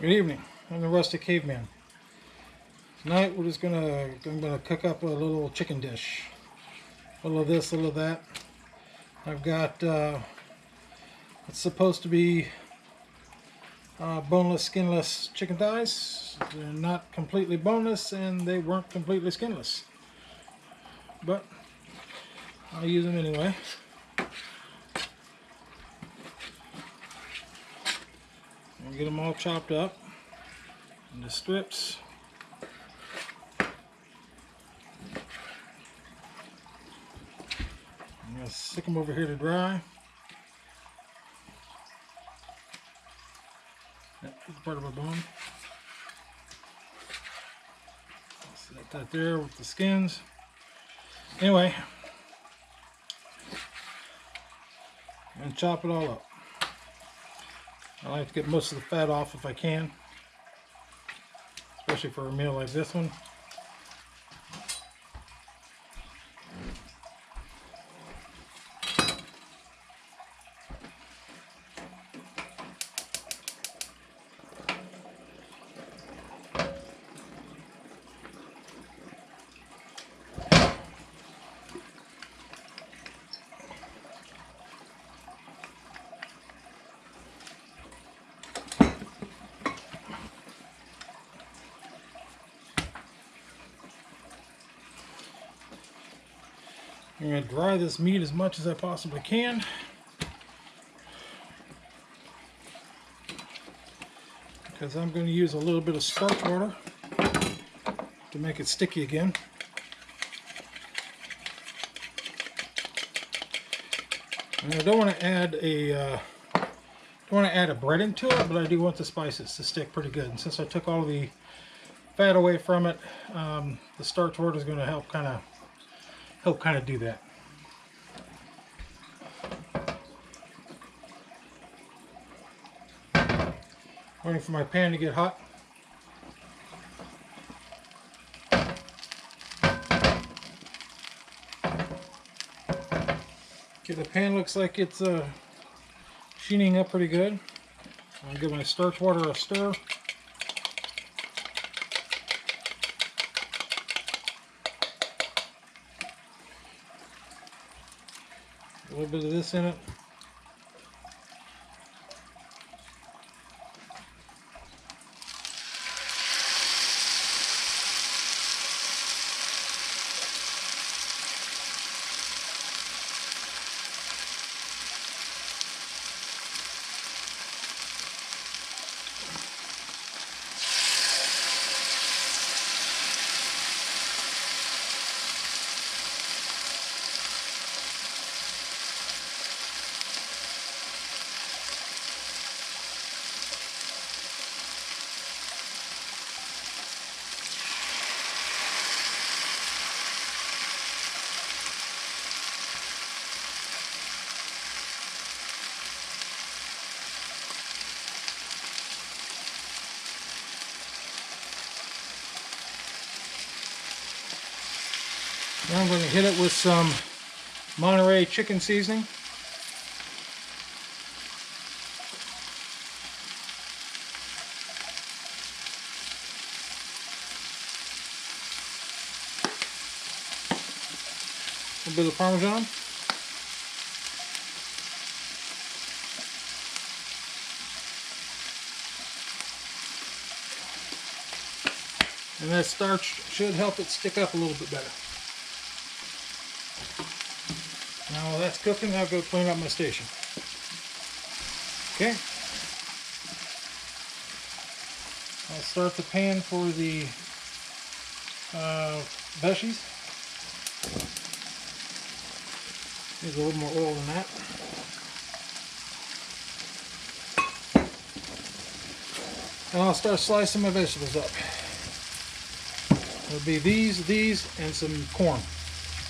Good evening. I'm the Rustic Caveman. Tonight we're just gonna cook up a little chicken dish. A little of this, a little of that. I've got it's supposed to be boneless, skinless chicken thighs. They're not completely boneless and they weren't completely skinless, but I'll use them anyway. I'll get them all chopped up into strips. I'm going to stick them over here to dry. That's part of a bone. Set that there with the skins. Anyway, I'm going to chop it all up. I like to get most of the fat off if I can, especially for a meal like this one. I'm going to dry this meat as much as I possibly can. Because I'm going to use a little bit of starch water to make it sticky again. And I don't want to add a breading to it, but I do want the spices to stick pretty good. And since I took all the fat away from it, the starch water is going to help kind of do that. Waiting for my pan to get hot. Okay, the pan looks like it's sheening up pretty good. I'll give my starch water a stir. A little bit of this in it. Now I'm going to hit it with some Monterey chicken seasoning. A little bit of Parmesan. And that starch should help it stick up a little bit better. Now while that's cooking, I'll go clean up my station. Okay. I'll start the pan for the veggies. Needs a little more oil than that. And I'll start slicing my vegetables up. It'll be these, and some corn.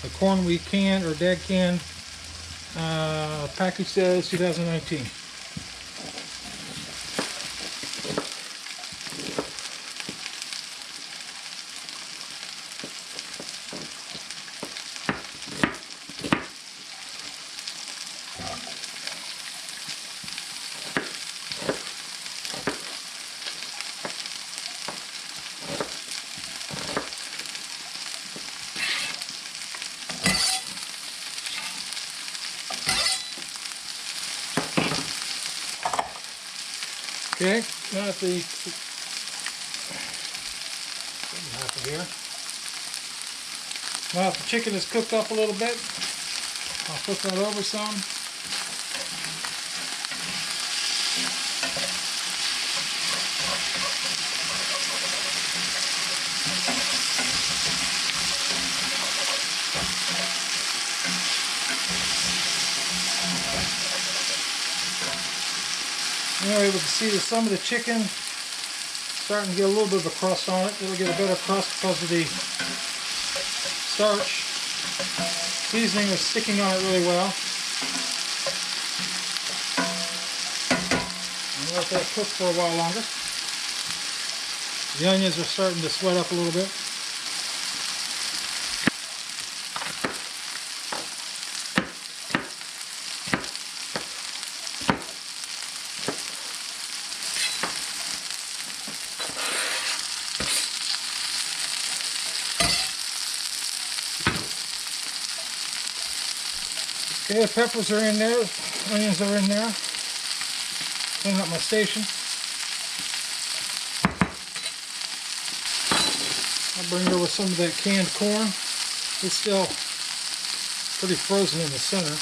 The corn we canned, or Dad canned, package says 2019. Okay, now that the half of here. Now that the chicken is cooked up a little bit, I'll flip that over some. You're able to see that some of the chicken starting to get a little bit of a crust on it. It'll get a better crust because of the starch. Seasoning is sticking on it really well. And let that cook for a while longer. The onions are starting to sweat up a little bit. Okay, the peppers are in there, onions are in there. Clean up my station. I'll bring over some of that canned corn. It's still pretty frozen in the center.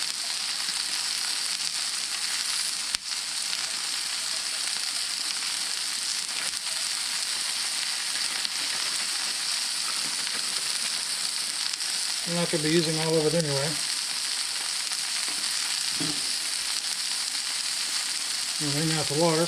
I'm not going to be using all of it anyway. Wring out the water.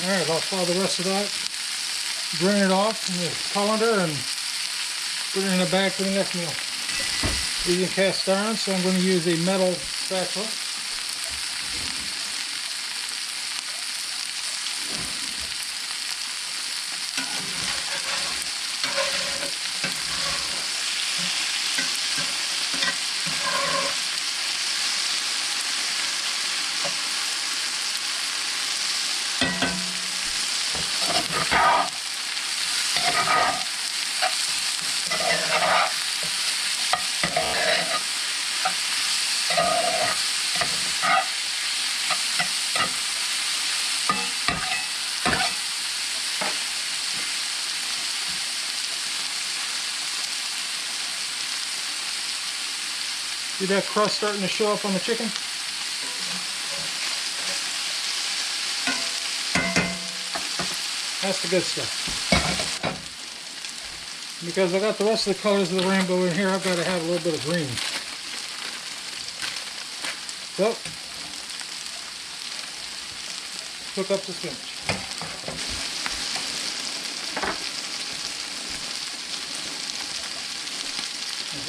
Alright, I'll follow the rest of that. Drain it off in the colander and put it in a bag for the next meal. Using cast iron, so I'm going to use a metal spatula. See that crust starting to show up on the chicken? That's the good stuff. Because I got the rest of the colors of the rainbow in here, I've got to have a little bit of green. So, cook up the spinach.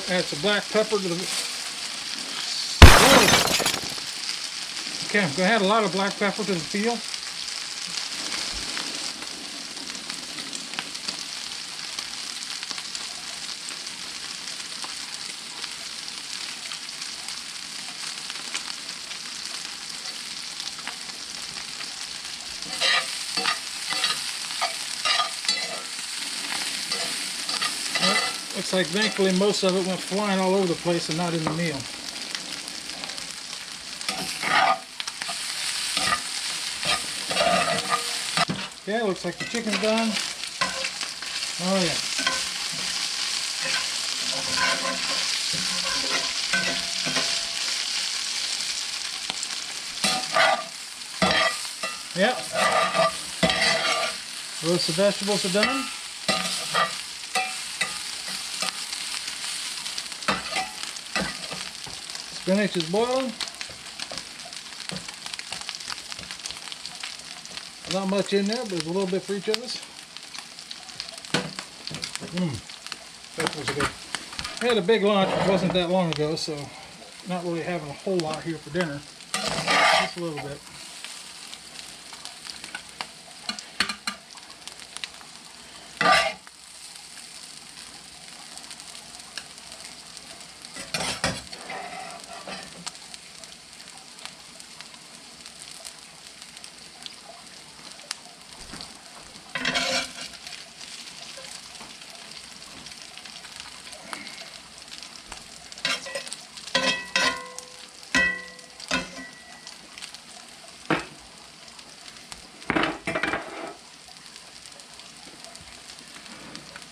Add some black pepper to the... Okay, I'm going to add a lot of black pepper to the peel. Looks like thankfully most of it went flying all over the place and not in the meal. Okay, looks like the chicken's done. Oh yeah. Yep. Roast the vegetables are done. Spinach is boiling. Not much in there, but there's a little bit for each of us. That was good. I had a big lunch, it wasn't that long ago, so not really having a whole lot here for dinner. Just a little bit.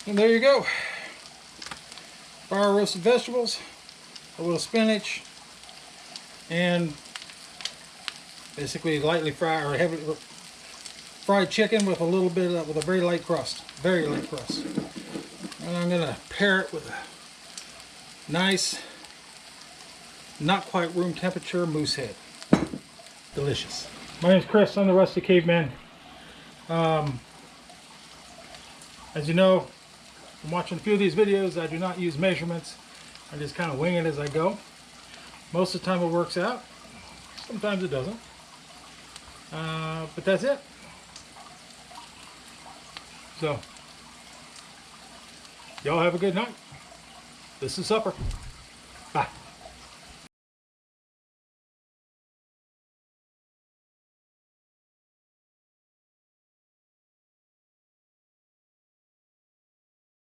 And there you go. Fire roasted vegetables, a little spinach, and basically lightly fried or heavily fried chicken with a little bit of, with a very light crust. Very light crust. And I'm gonna pair it with a nice, not quite room temperature moose head. Delicious. My name's Chris. I'm the Rusty Caveman. As you know, I'm watching a few of these videos. I do not use measurements. I just kind of wing it as I go. Most of the time it works out. Sometimes it doesn't. But that's it. So, y'all have a good night. This is supper.